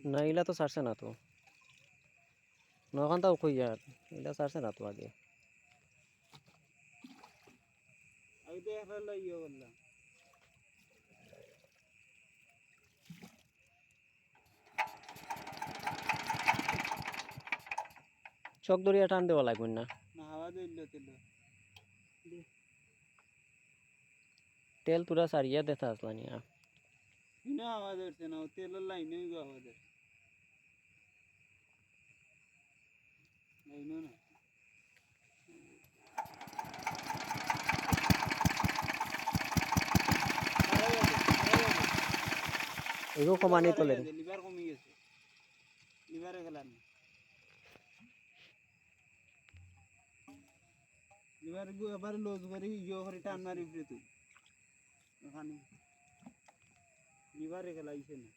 না এগুলা তো ছাড়ছে না তো নখানটাও কই আর এগুলা ছাড়ছে না তো আগে চক দরিয়া টান দেওয়া লাগবে না তেল তুরা সারিয়া দেখা আসলা নিয়া আওয়াজ হচ্ছে না তেলের লাইনে আওয়াজ লাইনও না এগো কমানি তোলে লিভার কমে গেছে লিভারে গেলাম লিভার আবার লুজ করে ইয়ো করে টান মারি তুই ওখানে লিভারে গেলাইছে না